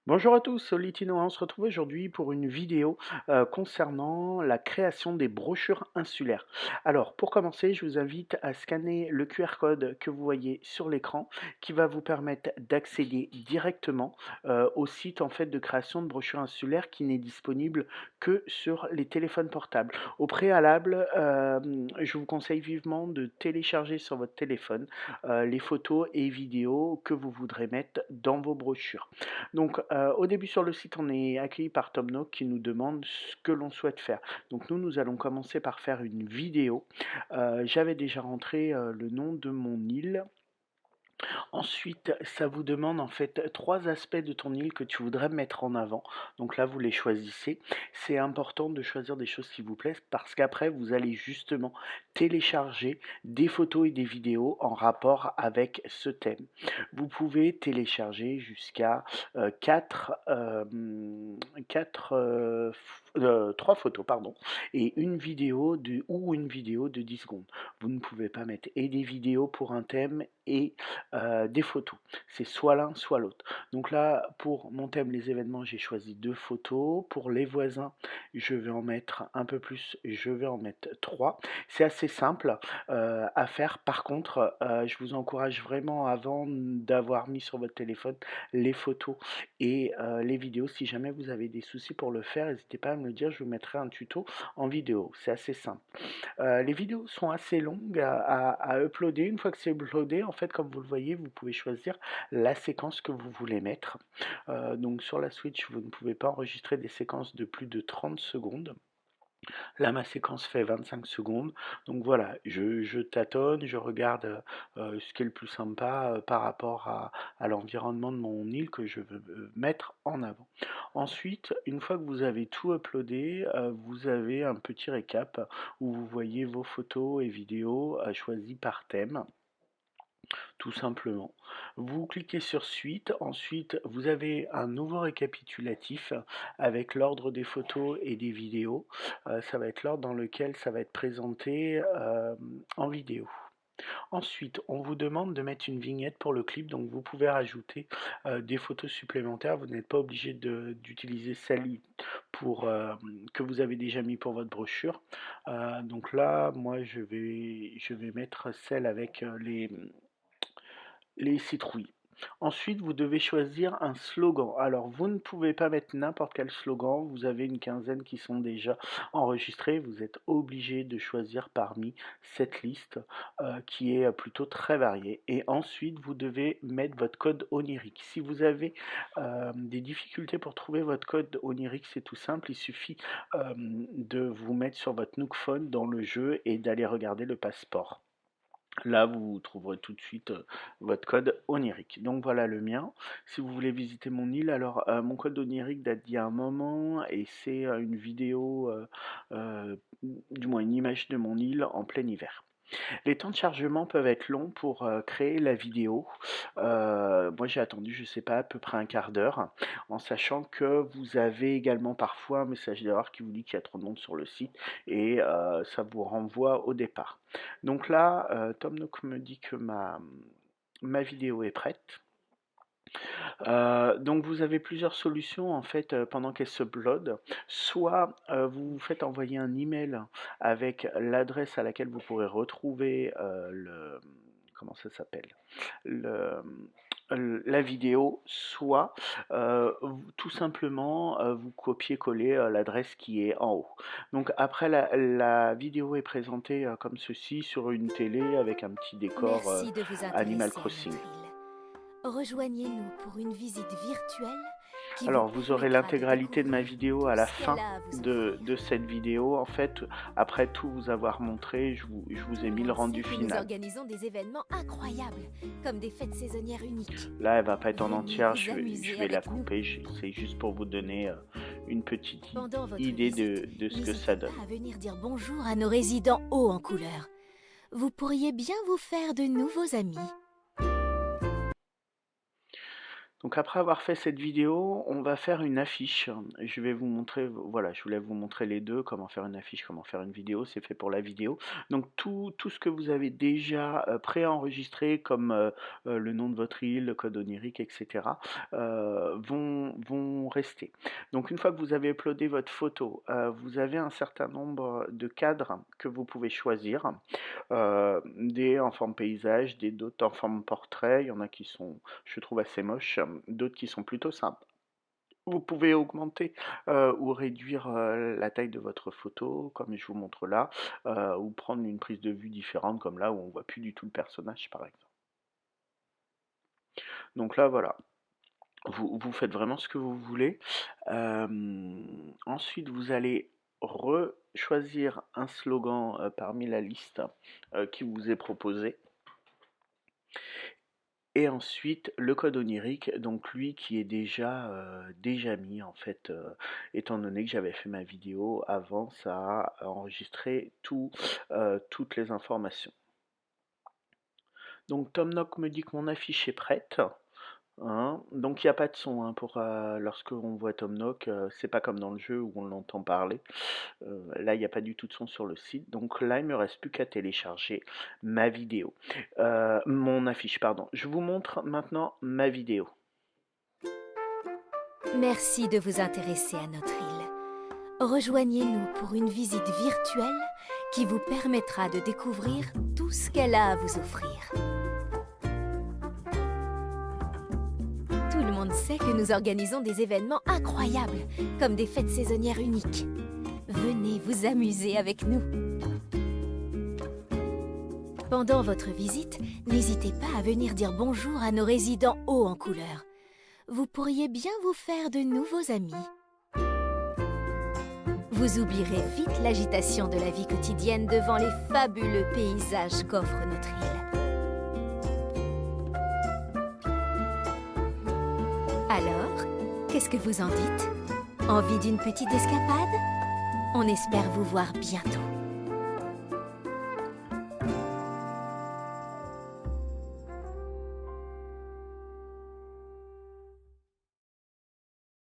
Bonjour à tous, Solitino, on se retrouve aujourd'hui pour une vidéo concernant la création des brochures insulaires. Alors, pour commencer, je vous invite à scanner le QR code que vous voyez sur l'écran qui va vous permettre d'accéder directement au site en fait de création de brochures insulaires qui n'est disponible que sur les téléphones portables. Au préalable, je vous conseille vivement de télécharger sur votre téléphone les photos et vidéos que vous voudrez mettre dans vos brochures. Donc, au début sur le site, on est accueilli par Tomnook qui nous demande ce que l'on souhaite faire. Donc nous allons commencer par faire une vidéo. J'avais déjà rentré le nom de mon île. Ensuite, ça vous demande en fait trois aspects de ton île que tu voudrais mettre en avant. Donc là, vous les choisissez. C'est important de choisir des choses qui vous plaisent parce qu'après, vous allez justement télécharger des photos et des vidéos en rapport avec ce thème. Vous pouvez télécharger jusqu'à 3 photos pardon, et une vidéo de 10 secondes. Vous ne pouvez pas mettre et des vidéos pour un thème et des photos. C'est soit l'un, soit l'autre. Donc là, pour mon thème les événements, j'ai choisi 2 photos. Pour les voisins, je vais en mettre un peu plus, je vais en mettre 3. C'est assez simple à faire. Par contre, je vous encourage vraiment avant d'avoir mis sur votre téléphone les photos et les vidéos. Si jamais vous avez des soucis pour le faire, n'hésitez pas à me le dire, je vous mettrai un tuto en vidéo. C'est assez simple. Les vidéos sont assez longues à uploader. Une fois que c'est uploadé, en fait, comme vous le voyez, vous pouvez choisir la séquence que vous voulez mettre. Donc sur la Switch, vous ne pouvez pas enregistrer des séquences de plus de 30 secondes. Là, ma séquence fait 25 secondes. Donc voilà, je tâtonne, je regarde ce qui est le plus sympa par rapport à l'environnement de mon île que je veux mettre en avant. Ensuite, une fois que vous avez tout uploadé, vous avez un petit récap où vous voyez vos photos et vidéos choisies par thème tout simplement. Vous cliquez sur Suite, ensuite vous avez un nouveau récapitulatif avec l'ordre des photos et des vidéos. Ça va être l'ordre dans lequel ça va être présenté en vidéo. Ensuite, on vous demande de mettre une vignette pour le clip, donc vous pouvez rajouter des photos supplémentaires. Vous n'êtes pas obligé d'utiliser celle que vous avez déjà mis pour votre brochure. Donc là, moi, je vais mettre celle avec les citrouilles. Ensuite, vous devez choisir un slogan. Alors, vous ne pouvez pas mettre n'importe quel slogan. Vous avez une quinzaine qui sont déjà enregistrés. Vous êtes obligé de choisir parmi cette liste qui est plutôt très variée. Et ensuite, vous devez mettre votre code onirique. Si vous avez des difficultés pour trouver votre code onirique, c'est tout simple. Il suffit de vous mettre sur votre Nook Phone dans le jeu et d'aller regarder le passeport. Là, vous trouverez tout de suite votre code onirique. Donc voilà le mien. Si vous voulez visiter mon île, alors mon code onirique date d'il y a un moment et c'est une vidéo, du moins une image de mon île en plein hiver. Les temps de chargement peuvent être longs pour créer la vidéo. Moi j'ai attendu, je sais pas, à peu près un quart d'heure, en sachant que vous avez également parfois un message d'erreur qui vous dit qu'il y a trop de monde sur le site et ça vous renvoie au départ. Donc là, Tom Nook me dit que ma vidéo est prête. Donc vous avez plusieurs solutions en fait pendant qu'elle se upload. Soit vous vous faites envoyer un email avec l'adresse à laquelle vous pourrez retrouver comment ça s'appelle? Le, la vidéo, soit tout simplement vous copiez-coller l'adresse qui est en haut. Donc après la vidéo est présentée comme ceci sur une télé avec un petit décor Merci de vous Animal intéresser à Crossing. notre île. Rejoignez-nous pour une visite virtuelle qui vous Alors, vous aurez permettra de l'intégralité de ma découvrir vidéo tout à la ce qu'elle fin a à vous de, offrir. de cette vidéo. En fait, après tout vous avoir montré, je vous ai mis le On sait rendu que nous final. organisons des événements incroyables, comme des fêtes saisonnières uniques. Là, elle va pas être en Venez entière, vous je amuser vais la avec nous. couper. C'est juste pour vous donner une petite Pendant votre idée visite, de ce que ça n'hésitez pas donne. à venir dire bonjour à nos résidents hauts en couleur. Vous pourriez bien vous faire de nouveaux amis. Donc après avoir fait cette vidéo, on va faire une affiche. Je vais vous montrer, voilà, je voulais vous montrer les deux, comment faire une affiche, comment faire une vidéo, c'est fait pour la vidéo. Donc tout ce que vous avez déjà préenregistré, comme le nom de votre île, le code onirique, etc., vont rester. Donc une fois que vous avez uploadé votre photo, vous avez un certain nombre de cadres que vous pouvez choisir, des en forme paysage, d'autres en forme portrait, il y en a qui sont, je trouve, assez moches, d'autres qui sont plutôt sympas. Vous pouvez augmenter ou réduire la taille de votre photo, comme je vous montre là, ou prendre une prise de vue différente, comme là où on voit plus du tout le personnage, par exemple. Donc là, voilà. Vous faites vraiment ce que vous voulez. Ensuite, vous allez choisir un slogan parmi la liste qui vous est proposée. Et ensuite, le code onirique, donc lui qui est déjà mis en fait, étant donné que j'avais fait ma vidéo avant, ça a enregistré toutes les informations. Donc Tomnock me dit que mon affiche est prête. Hein. Donc il n'y a pas de son pour lorsque on voit Tomnock, c'est pas comme dans le jeu où on l'entend parler. Là il n'y a pas du tout de son sur le site. Donc là il me reste plus qu'à télécharger ma vidéo, mon affiche pardon. Je vous montre maintenant ma vidéo. Merci de vous intéresser à notre île. Rejoignez-nous pour une visite virtuelle qui vous permettra de découvrir tout ce qu'elle a à vous offrir. Tout le monde sait que nous organisons des événements incroyables, comme des fêtes saisonnières uniques. Venez vous amuser avec nous. Pendant votre visite, n'hésitez pas à venir dire bonjour à nos résidents hauts en couleur. Vous pourriez bien vous faire de nouveaux amis. Vous oublierez vite l'agitation de la vie quotidienne devant les fabuleux paysages qu'offre notre île. Alors, qu'est-ce que vous en dites? Envie d'une petite escapade? On espère vous voir bientôt.